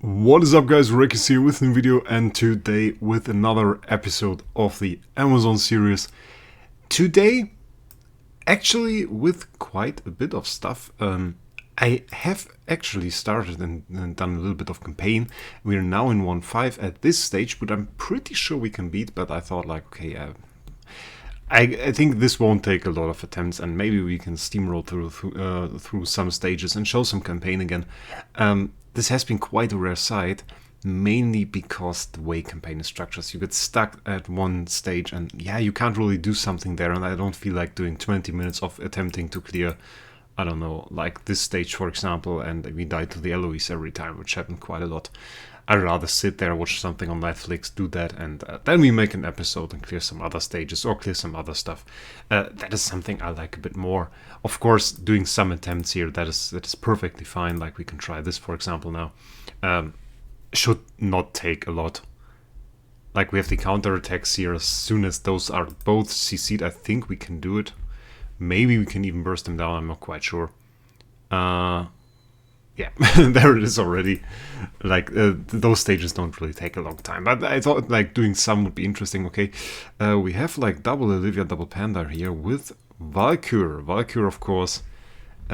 What is up, guys? Wraec is here with a new video, and today with another episode of the Amazon series. Today, actually with quite a bit of stuff. I have actually started and done a little bit of campaign. We're now in 1.5 at this stage, but I'm pretty sure we can beat. But I thought, like, okay, I think this won't take a lot of attempts, and maybe we can steamroll through some stages and show some campaign again. This has been quite a rare sight, mainly because the way campaign is structured. You get stuck at one stage, and yeah, you can't really do something there. And I don't feel like doing 20 minutes of attempting to clear, I don't know, like this stage, for example, and we die to the Eloise every time, which happened quite a lot. I'd rather sit there, watch something on Netflix, do that, and then we make an episode and clear some other stages or clear some other stuff. That is something I like a bit more. Of course, doing some attempts here, that is perfectly fine. Like we can try this, for example, now. Should not take a lot. Like we have the counterattacks here. As soon as those are both CC'd, I think we can do it. Maybe we can even burst them down, I'm not quite sure. Yeah, there it is already. Like, those stages don't really take a long time. But I thought, like, doing some would be interesting. Okay, we have, like, double Olivia, double Panda here with Valkyr. Valkyr, of course,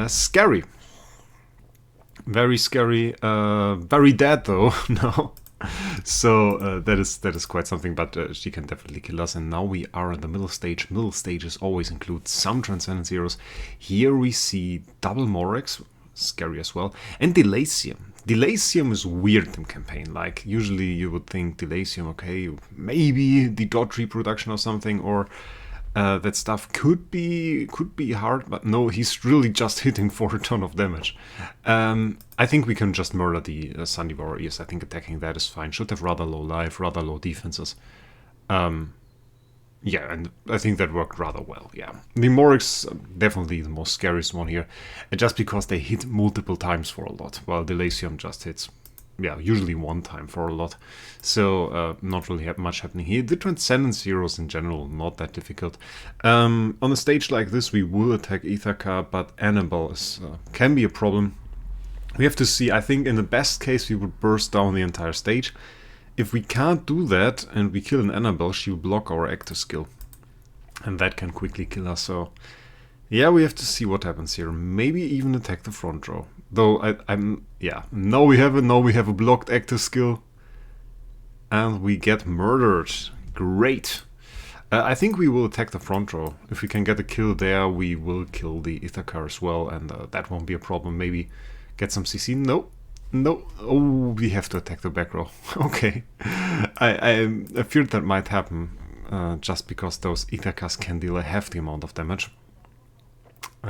scary. Very scary. Very dead, though, no. So, that is quite something, but she can definitely kill us. And now we are in the middle stage. Middle stages always include some Transcendence heroes. Here we see double Wraec, scary as well, and Delacium. Delacium is weird in campaign. Like, usually you would think Delacium, okay, maybe the dot reproduction or something, or that stuff could be hard, but no, he's really just hitting for a ton of damage. I think we can just murder the Sun Devourer. Yes, I think attacking that is fine. Should have rather low life, rather low defenses. Yeah, and I think that worked rather well, yeah. The Wraec's definitely the most scariest one here, just because they hit multiple times for a lot, while Delacium just hits, yeah, usually one time for a lot. So, not really much happening here. The Transcendence heroes in general, not that difficult. On a stage like this, we will attack Ithaca, but Annabelle can be a problem. We have to see. I think in the best case, we would burst down the entire stage. If we can't do that and we kill an Annabelle, she will block our active skill. And that can quickly kill us, so... yeah, we have to see what happens here. Maybe even attack the front row. Though, yeah. Now we have a blocked active skill. And we get murdered. Great. I think we will attack the front row. If we can get a kill there, we will kill the Ithaca as well. And that won't be a problem. Maybe get some CC. No. No, oh, we have to attack the back row. Okay, I feared that might happen, just because those Ithacas can deal a hefty amount of damage. We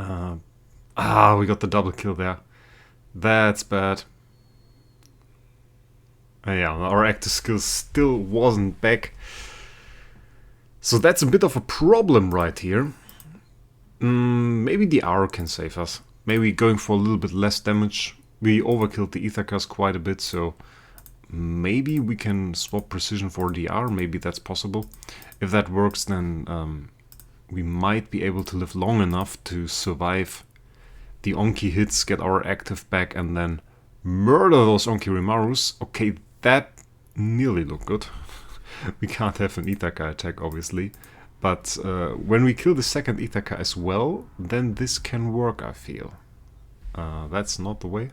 got the double kill there. That's bad. Yeah, our active skill still wasn't back. So that's a bit of a problem right here. Maybe the R can save us. Maybe going for a little bit less damage. We overkilled the Ithacas quite a bit, so maybe we can swap precision for DR. Maybe that's possible. If that works, then we might be able to live long enough to survive the Onki hits, get our active back, and then murder those Onki Rimarus. Okay, that nearly looked good. We can't have an Ithaca attack, obviously. But when we kill the second Ithaca as well, then this can work, I feel. That's not the way.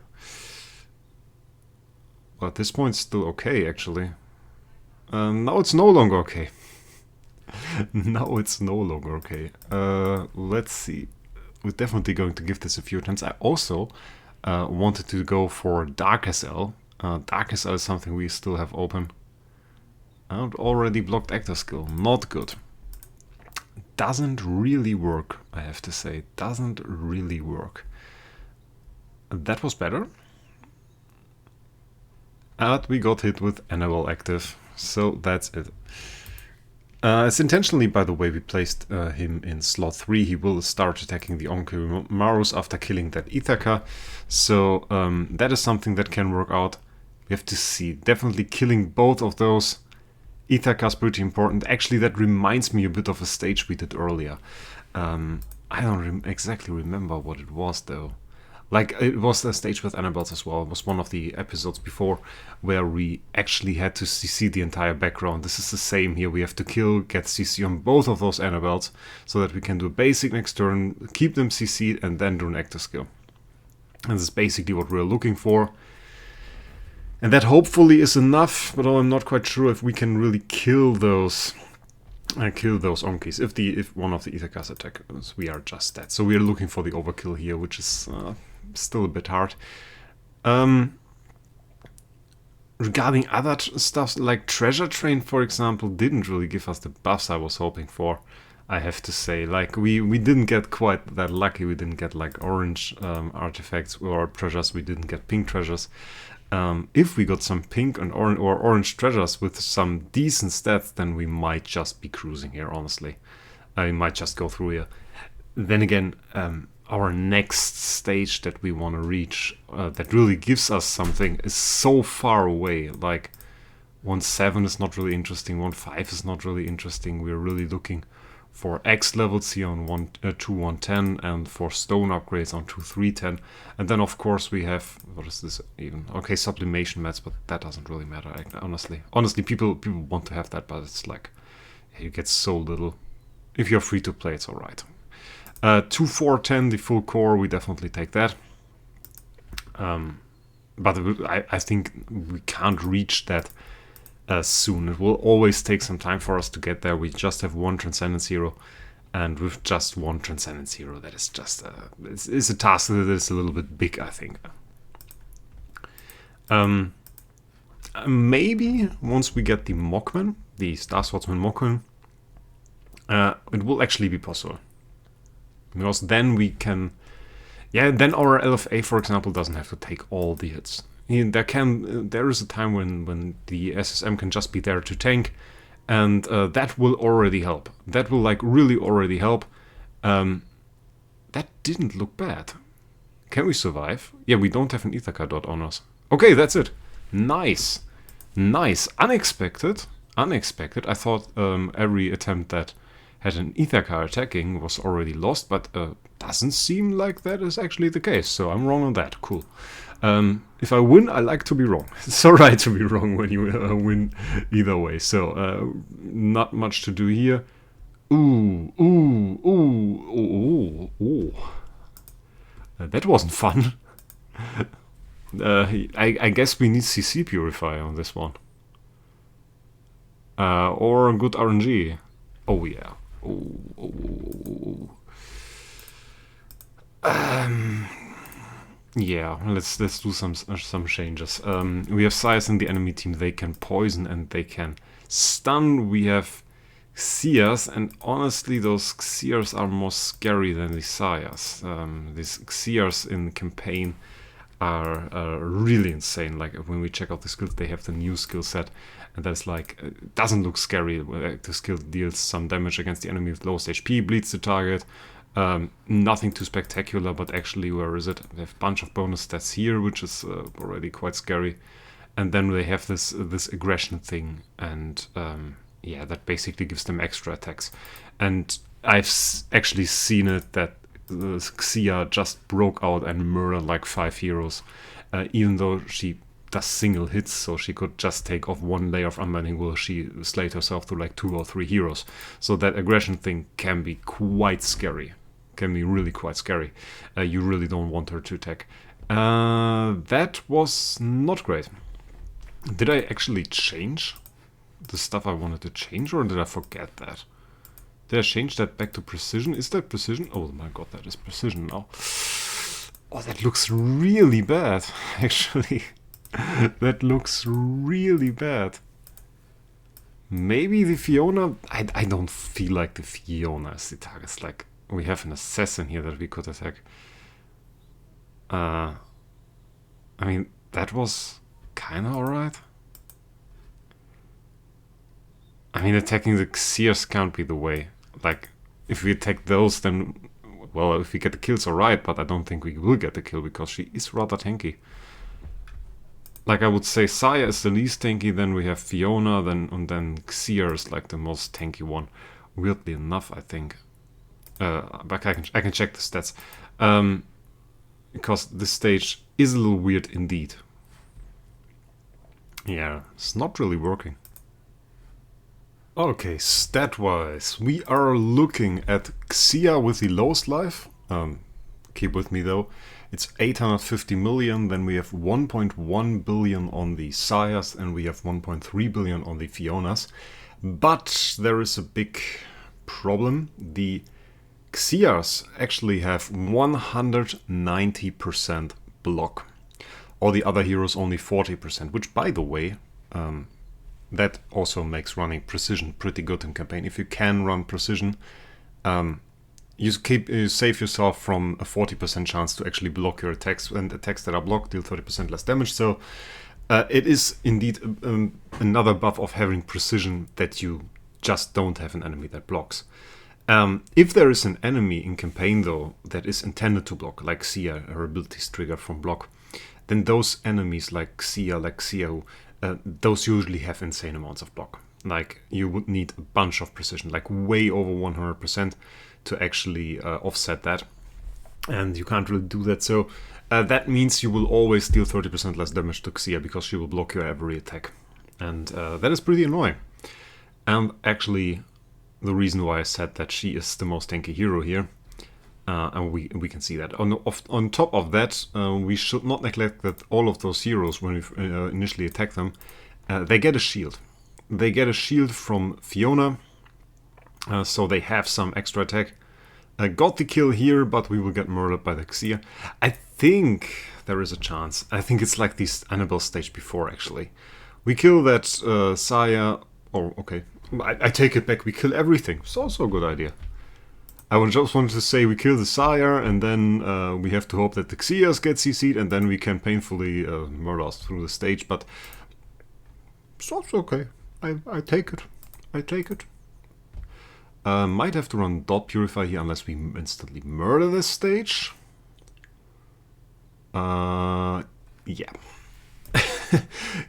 Well, at this point, it's still okay, actually. Now it's no longer okay. Now it's no longer okay. Let's see. We're definitely going to give this a few attempts. I also wanted to go for Dark SL. Dark SL is something we still have open. And already blocked active skill. Not good. Doesn't really work, I have to say. Doesn't really work. That was better. And we got hit with Annabelle active, so that's it. It's intentionally, by the way, we placed him in slot 3. He will start attacking the Onki Marus after killing that Ithaca, so that is something that can work out. We have to see. Definitely killing both of those Ithaca is pretty important. Actually, that reminds me a bit of a stage we did earlier. I don't exactly remember what it was, though. Like, it was a stage with Annabelles as well. It was one of the episodes before where we actually had to CC the entire background. This is the same here. We have to kill, get CC on both of those Annabelles so that we can do a basic next turn, keep them CC'd, and then do an active skill. And this is basically what we're looking for. And that hopefully is enough, but I'm not quite sure if we can really kill those onkeys. If one of the Ithakars attacks, we are just dead. So we are looking for the overkill here, which is still a bit hard. Regarding other stuff, like Treasure Train, for example, didn't really give us the buffs I was hoping for, I have to say. Like, we didn't get quite that lucky. We didn't get, like, orange artifacts or treasures. We didn't get pink treasures. If we got some pink and orange treasures with some decent stats, then we might just be cruising here, honestly. I might just go through here. Then again, our next stage that we want to reach, that really gives us something, is so far away. Like, 1.7 is not really interesting, 1.5 is not really interesting. We're really looking for X levels here on 2.1.10 and for stone upgrades on 2.3.10. And then of course we have, what is this even? Okay, sublimation mats, but that doesn't really matter, honestly. Honestly, people want to have that, but it's like, you get so little. If you're free to play, it's alright. 2.4.10, the full core, we definitely take that. But I think we can't reach that soon. It will always take some time for us to get there. We just have one Transcendence Hero, and with just one Transcendence Hero, that is just it's a task that is a little bit big, I think. Maybe once we get the Mockman, the Star Swordsman Mockman, it will actually be possible, because then we can, then our LFA, for example, doesn't have to take all the hits. There is a time when the SSM can just be there to tank, and that will already help. That will, like, really already help. That didn't look bad. Can we survive? Yeah, we don't have an Ithakar dot on us. Okay, that's it. Nice. Nice. Unexpected. Unexpected. I thought every attempt that had an Ithakar attacking was already lost, but doesn't seem like that is actually the case. So I'm wrong on that. Cool. If I win, I like to be wrong. It's alright to be wrong when you win either way. So, not much to do here. That wasn't fun. I guess we need CC Purifier on this one. Or good RNG. Oh, yeah. Yeah, let's do some changes. We have Xayahs in the enemy team. They can poison and they can stun. We have Xayahs, and honestly, those Xayahs are more scary than the Xayahs. These Xayahs in campaign are really insane. Like, when we check out the skills, they have the new skill set, and that's like, it doesn't look scary. The skill deals some damage against the enemy with lowest HP, bleeds the target. Nothing too spectacular, but actually, where is it? They have a bunch of bonus stats here, which is already quite scary. And then they have this aggression thing, and yeah, that basically gives them extra attacks. And I've actually seen it that Xayah just broke out and murdered like 5 heroes, even though she does single hits, so she could just take off one layer of unbinding will. She slayed herself to like 2 or 3 heroes. So that aggression thing can be quite scary. Can be really quite scary. You really don't want her to attack. That was not great. Did I actually change the stuff I wanted to change, or did I forget that? Did I change that back to precision? Is that precision? Oh my god, that is precision now. Oh, that looks really bad, actually. That looks really bad. Maybe the Fiona... I don't feel like the Fiona is the target. It's like, we have an assassin here that we could attack. I mean, that was kind of alright. I mean, attacking the Xayahs can't be the way. Like, if we attack those, then... Well, if we get the kills, alright, but I don't think we will get the kill, because she is rather tanky. Like, I would say Xayah is the least tanky, then we have Fiona, and then Xayah is like the most tanky one. Weirdly enough, I think. But I can check the stats. because this stage is a little weird indeed. Yeah, it's not really working. Okay, stat-wise, we are looking at Xia with the lowest life. Keep with me though. It's 850 million, then we have 1.1 billion on the Sires, and we have 1.3 billion on the Fionas. But there is a big problem. The Xias actually have 190% block. All the other heroes only 40%, which, by the way, that also makes running precision pretty good in campaign. If you can run precision, you save yourself from a 40% chance to actually block your attacks, and attacks that are blocked deal 30% less damage. So it is indeed another buff of having precision, that you just don't have an enemy that blocks. If there is an enemy in campaign though that is intended to block, like Xia, her abilities trigger from block, then those enemies like Xia, those usually have insane amounts of block. Like, you would need a bunch of precision, like way over 100% to actually offset that. And you can't really do that, so that means you will always deal 30% less damage to Xia, because she will block your every attack. And that is pretty annoying. And actually, the reason why I said that she is the most tanky hero here, and we can see that. On top of that, we should not neglect that all of those heroes, when we initially attack them, they get a shield. They get a shield from Fiona, so they have some extra attack. Got the kill here, but we will get murdered by the Xia. I think there is a chance. I think it's like this Annabelle stage before, actually. We kill that Saya. Oh, okay. I take it back. We kill everything. It's also a good idea. I just wanted to say we kill the Sire, and then we have to hope that the Xias get CC'd, and then we can painfully murder us through the stage. But it's also okay. I take it. I take it. Might have to run Dot Purify here unless we instantly murder this stage. Yeah.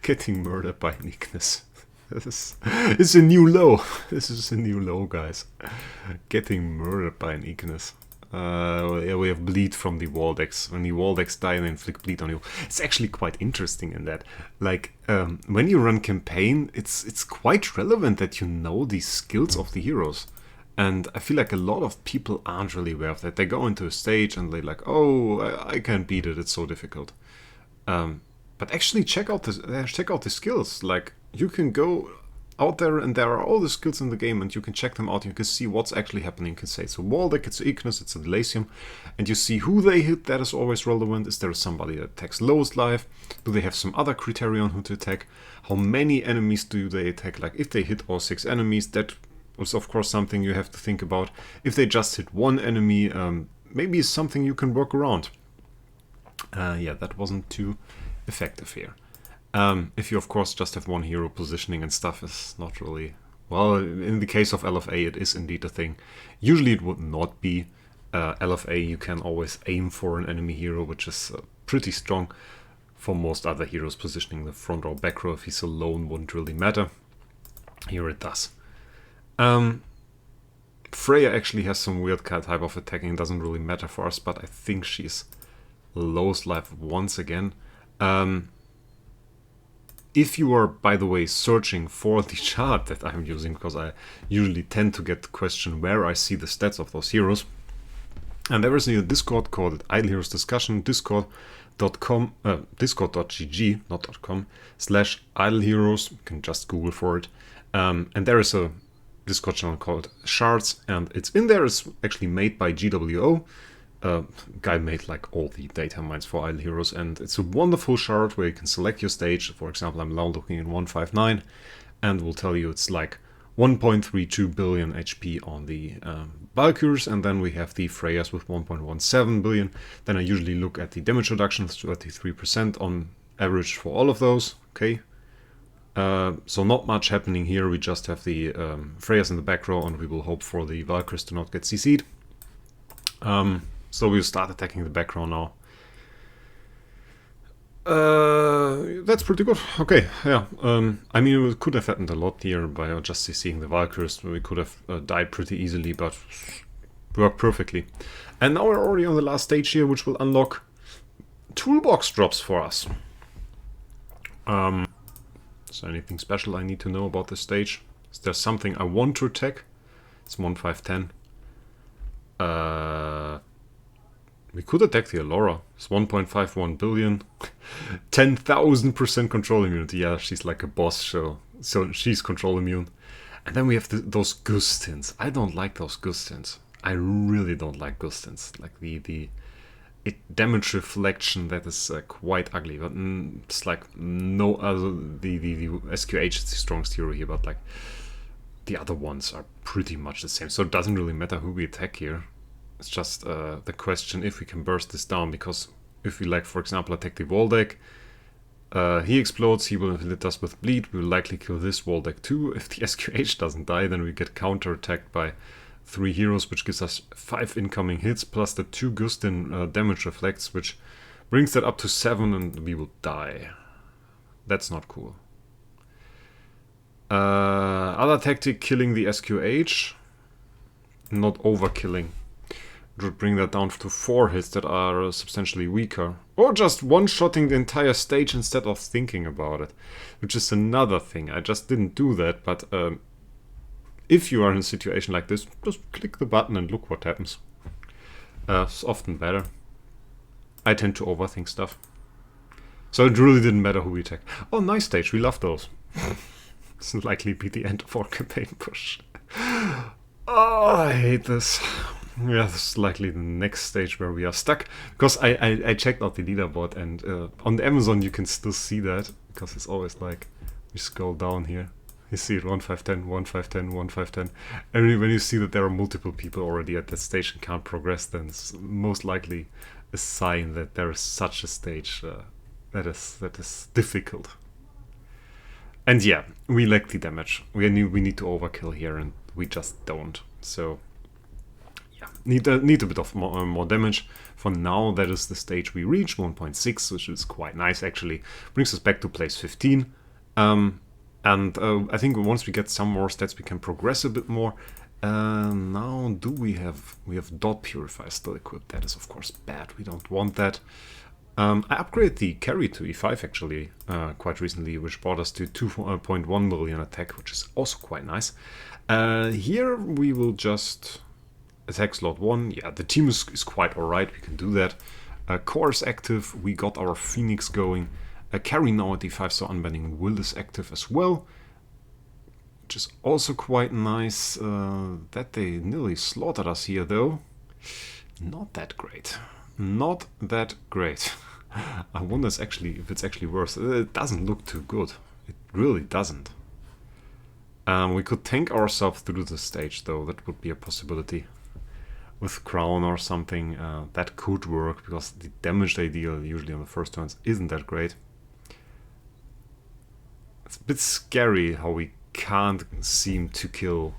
Getting murdered by Ignis. This is a new low. This is a new low, guys. Getting murdered by an Ignis. Yeah, we have bleed from the wall decks. When the wall decks die, they inflict bleed on you. It's actually quite interesting in that. Like, when you run campaign, it's quite relevant that you know the skills of the heroes. And I feel like a lot of people aren't really aware of that. They go into a stage and they're like, oh, I can't beat it, it's so difficult. But actually check out the skills. Like, you can go out there and there are all the skills in the game, and you can check them out. You can see what's actually happening. You can say it's a wall deck, it's Ignis, it's a Delacium, and you see who they hit. That is always relevant. Is there somebody that attacks lowest life? Do they have some other criterion who to attack? How many enemies do they attack? Like, if they hit all 6 enemies, that was of course something you have to think about. If they just hit one enemy, maybe it's something you can work around. Yeah, that wasn't too effective here. If you of course just have one hero, positioning and stuff is not really... Well, in the case of LFA it is indeed a thing. Usually it would not be. LFA, you can always aim for an enemy hero, which is pretty strong. For most other heroes, positioning the front or back row if he's alone wouldn't really matter. Here it does. Freya actually has some weird type of attacking. It doesn't really matter for us, but I think she's lowest life once again. If you are, by the way, searching for the chart that I'm using, because I usually tend to get the question where I see the stats of those heroes, and there is a Discord called Idle Heroes Discussion, discord.gg, not .com, /idleheroes, you can just Google for it, and there is a Discord channel called Shards, and it's in there. It's actually made by GWO. Guy made like all the data mines for Idle Heroes, and it's a wonderful shard where you can select your stage. For example, I'm now looking at 159, and will tell you it's like 1.32 billion HP on the Valkyries, and then we have the Freyas with 1.17 billion. Then I usually look at the damage reduction, 33% on average for all of those. Okay. So not much happening here. We just have the Freyas in the back row, and we will hope for the Valkyries to not get CC'd. So we'll start attacking the back row now. That's pretty good. Okay, yeah. I mean, we could have happened a lot here by just seeing the Valkyries. We could have died pretty easily, but worked perfectly. And now we're already on the last stage here, which will unlock toolbox drops for us. Is there anything special I need to know about this stage? Is there something I want to attack? It's 1-5-10. We could attack the Allura. It's 1.51 billion. 10,000% control immunity. Yeah, she's like a boss, so she's control immune. And then we have those Gustins. I don't like those Gustins. I really don't like Gustins. Like the damage reflection, that is quite ugly. But it's like no other. The SQH is the strongest hero here, but like the other ones are pretty much the same. So it doesn't really matter who we attack here. It's just the question if we can burst this down, because if we, like, for example, attack the Wraec, he explodes, he will hit us with bleed, we will likely kill this Wraec too. If the SQH doesn't die, then we get counter-attacked by 3 heroes, which gives us 5 incoming hits, plus the 2 Gustin damage reflects, which brings that up to 7, and we will die. That's not cool. Other tactic, killing the SQH. Not overkilling. It would bring that down to 4 hits that are substantially weaker. Or just one-shotting the entire stage instead of thinking about it. Which is another thing. I just didn't do that, but if you are in a situation like this, just click the button and look what happens. It's often better. I tend to overthink stuff. So it really didn't matter who we attack. Oh, nice stage. We love those. This will likely be the end of our campaign push. Oh, I hate this. Yeah, this is likely the next stage where we are stuck. Because I checked out the leaderboard, and on the Amazon you can still see that. Because it's always like, you scroll down here. You see it 1-5-10, 1-5-10, 1-5-10. And when you see that there are multiple people already at that stage and can't progress, then it's most likely a sign that there is such a stage that is difficult. And yeah, we lack the damage. We need to overkill here, and we just don't. So yeah, need a bit of more damage. For now, that is the stage we reached, 1.6, which is quite nice actually. Brings us back to place 15. And I think once we get some more stats, we can progress a bit more. Now, we have Dot Purifier still equipped. That is of course bad. We don't want that. I upgraded the carry to E5 actually quite recently, which brought us to 2.1 million attack, which is also quite nice. Here we will just attack slot 1. Yeah, the team is quite alright, we can do that. Core is active, we got our Phoenix going. Carry now at E5, so Unbending Will is active as well, which is also quite nice. That they nearly slaughtered us here though. Not that great. Not that great. I wonder if it's actually worse. It doesn't look too good. It really doesn't. We could tank ourselves through the stage though. That would be a possibility. With Crown or something, that could work, because the damage they deal usually on the first turns isn't that great. It's a bit scary how we can't seem to kill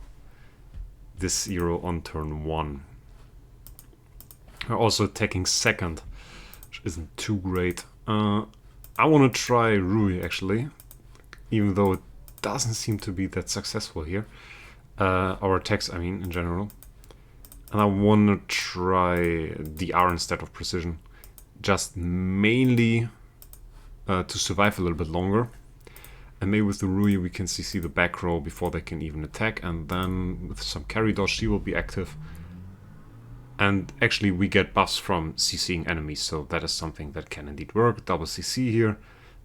this hero on turn 1. We're also attacking second, which isn't too great. I want to try Rui actually, even though it doesn't seem to be that successful here. Our attacks, I mean, in general. And I want to try DR instead of Precision, just mainly to survive a little bit longer. And maybe with the Rui we can CC the back row before they can even attack, and then with some carry dodge she will be active. And actually we get buffs from CCing enemies, so that is something that can indeed work. Double CC here,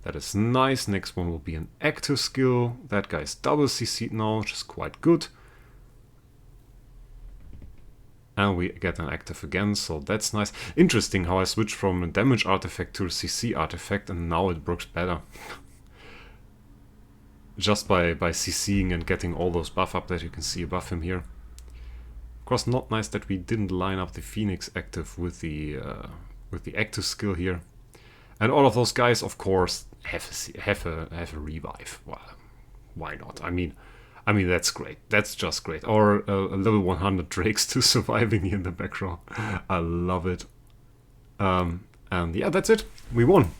that is nice. Next one will be an active skill. That guy is double CC'd now, which is quite good. And we get an active again, so that's nice. Interesting how I switched from a damage artifact to a CC artifact, and now it works better. Just by CCing and getting all those buff up that you can see above him here. Of course, not nice that we didn't line up the Phoenix active with the active skill here. And all of those guys, of course, have a revive. Well, why not? I mean that's great. That's just great. Or a level 100 Drakes to surviving in the back row. I love it. And yeah, that's it. We won.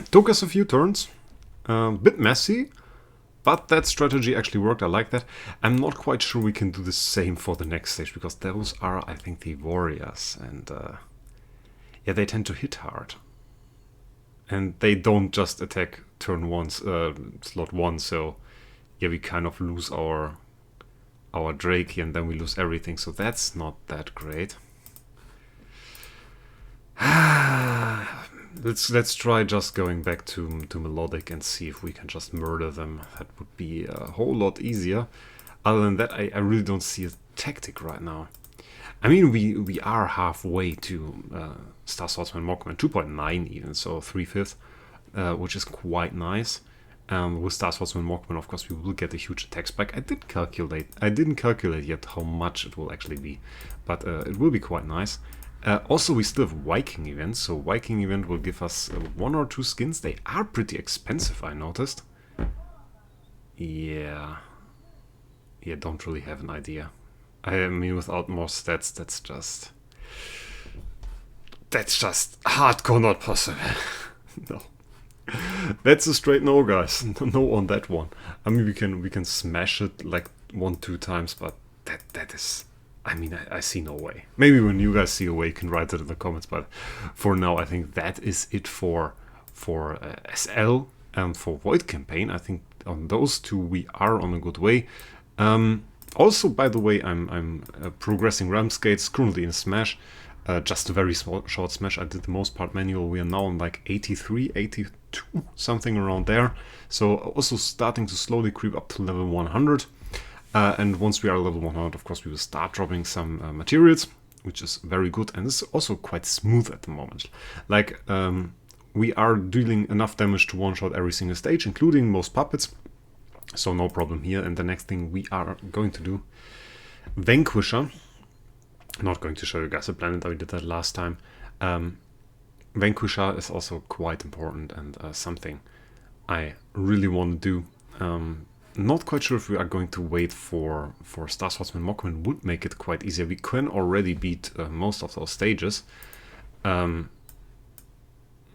It took us a few turns. Bit messy. But that strategy actually worked, I like that. I'm not quite sure we can do the same for the next stage, because those are, I think, the warriors. And yeah, they tend to hit hard. And they don't just attack turn 1, slot 1, so yeah, we kind of lose our Wraec here, and then we lose everything, so that's not that great. Let's try just going back to Melodic and see if we can just murder them. That would be a whole lot easier. Other than that, I really don't see a tactic right now. I mean, we are halfway to Star Swordsman Mockman, 2.9 even, so 3/5, which is quite nice. With Star Swordsman Mockman, of course, we will get a huge attack spike. I didn't calculate yet how much it will actually be, but it will be quite nice. Also, we still have Viking events, so Viking event will give us 1 or 2 skins. They are pretty expensive, I noticed. Yeah, don't really have an idea. I mean, without more stats, that's just hardcore not possible. No. That's a straight no, guys. No on that one. I mean, we can smash it like 1-2 times, but that is... I mean, I see no way. Maybe when you guys see a way, you can write it in the comments, but for now, I think that is it for SL and for Void Campaign. I think on those two, we are on a good way. Also, by the way, I'm progressing Ramsgates, currently in Smash. Just a very short Smash. I did the most part manual. We are now on like 83, 82, something around there. So also starting to slowly creep up to level 100. And once we are level 100, of course, we will start dropping some materials, which is very good. And it's also quite smooth at the moment. Like, we are dealing enough damage to one-shot every single stage, including most puppets. So no problem here. And the next thing we are going to do, Vanquisher. I'm not going to show you guys the planet. I did that last time. Vanquisher is also quite important and something I really want to do. Not quite sure if we are going to wait for Star Swordsman Mockman. Would make it quite easier. We can already beat most of those stages.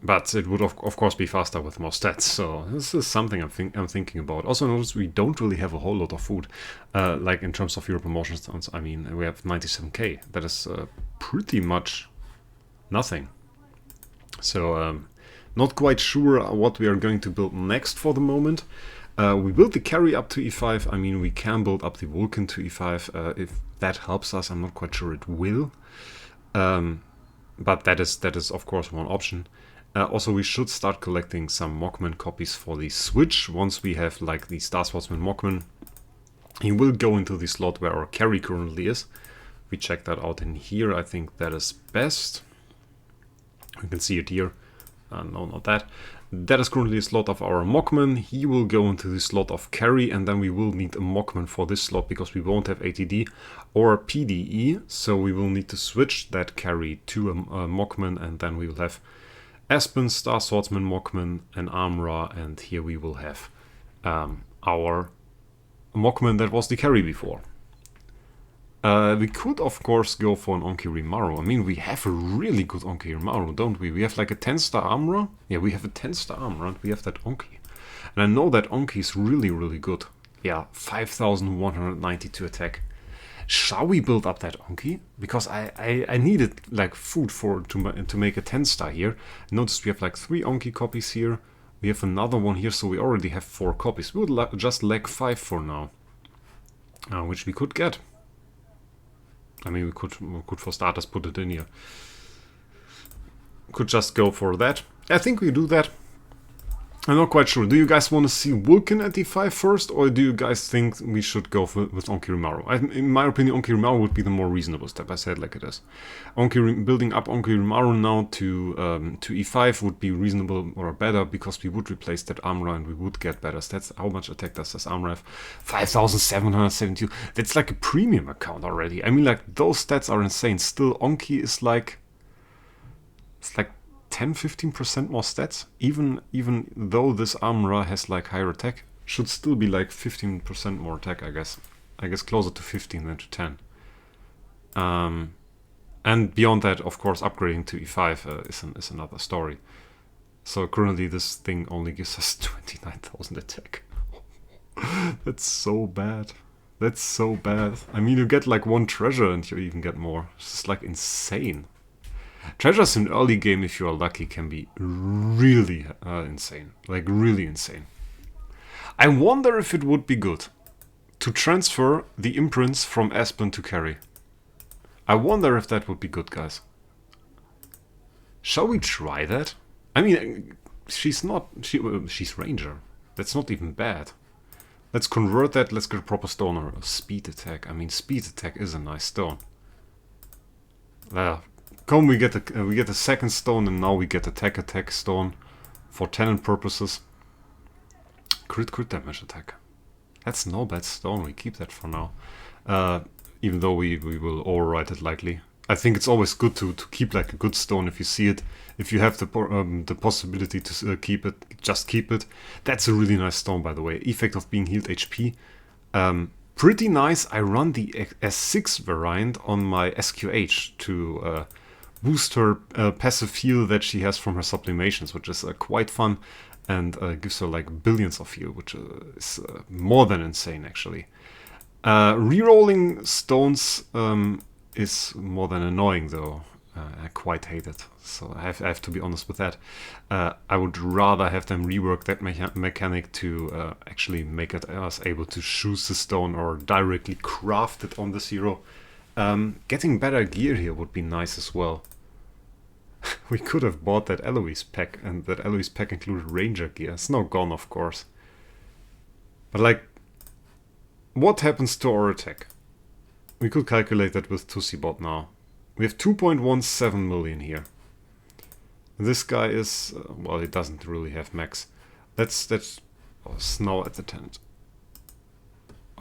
But it would of course be faster with more stats. So this is something I'm thinking about. Also notice we don't really have a whole lot of food. Like in terms of Euro promotion stones, I mean, we have 97k. That is pretty much nothing. So not quite sure what we are going to build next for the moment. We built the carry up to E5. I mean, we can build up the Vulcan to E5 if that helps us. I'm not quite sure it will. But that is of course one option. Also, we should start collecting some Mockman copies for the Switch. Once we have like the Star Swordsman Mockman, he will go into the slot where our carry currently is. We check that out in here. I think that is best. You can see it here. No, not that. That is currently a slot of our Mockman. He will go into the slot of carry, and then we will need a Mockman for this slot because we won't have ATD or PDE. So we will need to switch that carry to a Mockman, and then we will have Aspen, Star Swordsman, Mockman, and Armorer, and here we will have our Mockman that was the carry before. We could, of course, go for an Onkirimaru. I mean, we have a really good Onkirimaru, don't we? We have like a 10-star Armorer. Yeah, we have a 10-star Armorer, and we have that Onki. And I know that Onki is really, really good. Yeah, 5,192 attack. Shall we build up that Onki? Because I needed like food to make a 10-star here. Notice we have like 3 Onki copies here. We have another one here, so we already have 4 copies. We would just lack 5 for now, which we could get. I mean, we could for starters put it in here. Could just go for that. I think we do that. I'm not quite sure. Do you guys want to see Vulcan at D5 first, or do you guys think we should go with Onkirimaru? In my opinion, Onkirimaru would be the more reasonable step. I said like it is. Building up Onkirimaru now to E5 would be reasonable or better, because we would replace that Armorer and we would get better stats. How much attack does this Armorer have? 5,772. That's like a premium account already. I mean, like, those stats are insane. Still, Onki is like... It's like 10-15% more stats, even though this Armorer has like higher attack, should still be like 15% more attack, I guess closer to 15 than to 10. And beyond that, of course, upgrading to E5 is another story. So currently this thing only gives us 29,000 attack. That's so bad. That's so bad. I mean, you get like 1 treasure and you even get more. It's just like insane. Treasures in early game, if you are lucky, can be really insane. Like, really insane. I wonder if it would be good to transfer the imprints from Aspen to Carrie. I wonder if that would be good, guys. Shall we try that? I mean, she's Ranger. That's not even bad. Let's convert that. Let's get a proper stone or a speed attack. I mean, speed attack is a nice stone. Come, we get the second stone, and now we get attack stone for tenant purposes. Crit damage attack. That's no bad stone. We keep that for now. Even though we will overwrite it likely. I think it's always good to keep like a good stone if you see it. If you have the possibility to keep it, just keep it. That's a really nice stone, by the way. Effect of being healed HP. Pretty nice. I run the S6 variant on my SQH to boost her passive heal that she has from her sublimations, which is quite fun, and gives her like billions of heal, which is more than insane actually. Rerolling stones is more than annoying though. I quite hate it, so I have to be honest with that. I would rather have them rework that mechanic to actually make us able to choose the stone or directly craft it on the hero. Getting better gear here would be nice as well. We could have bought that Eloise pack, and that Eloise pack included Ranger gear. It's now gone, of course. But like, what happens to our attack? We could calculate that with Tussibot now. We have 2.17 million here. This guy is, well, he doesn't really have max. That's Snow at the tenant.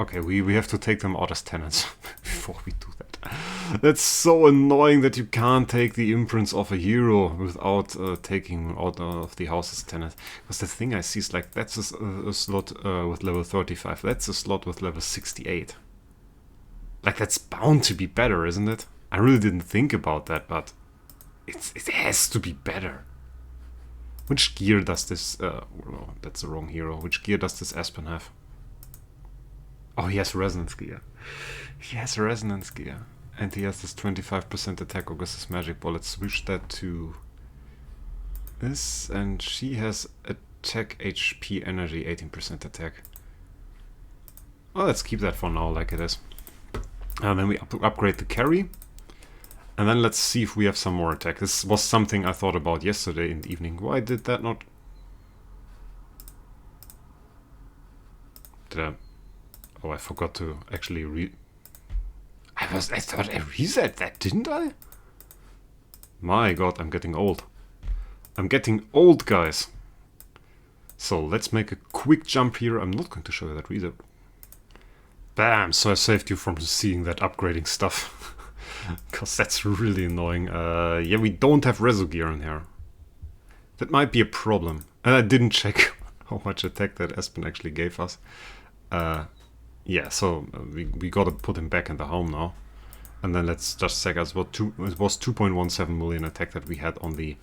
Okay, we have to take them out as tenants before we do that. That's so annoying that you can't take the imprints of a hero without taking out of the house as tenant. Because the thing I see is like, that's a slot with level 35. That's a slot with level 68. Like, that's bound to be better, isn't it? I really didn't think about that, but it has to be better. Which gear does this... oh, that's the wrong hero. Which gear does this Aspen have? Oh, he has resonance gear. He has resonance gear. And he has this 25% attack Augustus Magic Ball. Let's switch that to this. And she has attack HP energy, 18% attack. Well, let's keep that for now like it is. And then we upgrade the carry. And then let's see if we have some more attack. This was something I thought about yesterday in the evening. Why did that not... Did I... Oh, I forgot to actually I thought I reset that, didn't I? My god, I'm getting old. I'm getting old, guys. So let's make a quick jump here. I'm not going to show you that reader. Bam! So I saved you from seeing that upgrading stuff. Because that's really annoying. Yeah, we don't have Reso gear in here. That might be a problem. And I didn't check how much attack that Aspen actually gave us. Yeah, so we gotta put him back in the home now. And then let's just check as well. It was 2.17 million attack that we had on the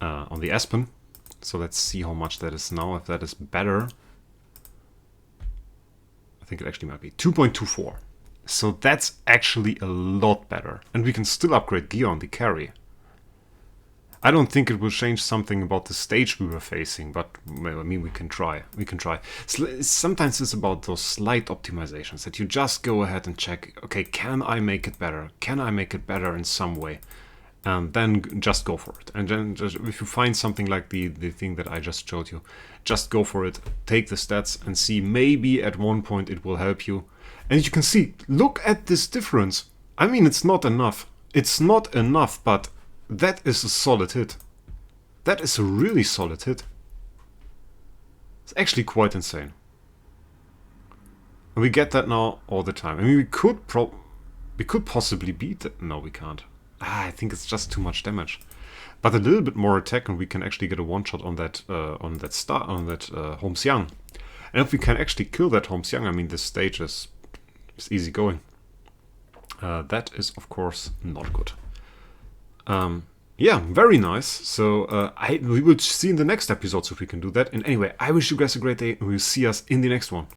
Aspen. So let's see how much that is now. If that is better, I think it actually might be 2.24. So that's actually a lot better. And we can still upgrade gear on the carry. I don't think it will change something about the stage we were facing, but well, I mean, we can try. We can try. Sometimes it's about those slight optimizations that you just go ahead and check, okay, can I make it better? Can I make it better in some way? And then just go for it. And then just, if you find something like the thing that I just showed you, just go for it. Take the stats and see, maybe at one point it will help you. And you can see, look at this difference. I mean, it's not enough. It's not enough, but that is a solid hit. That is a really solid hit. It's actually quite insane. And we get that now all the time. I mean, we could possibly beat it. No, we can't. I think it's just too much damage. But a little bit more attack, and we can actually get a one-shot on that Holmes-Young. And if we can actually kill that Holmes-Young, I mean, this stage is easy going. That is, of course, not good. Yeah, very nice. So we will see in the next episodes if we can do that. And anyway, I wish you guys a great day, and we'll see us in the next one.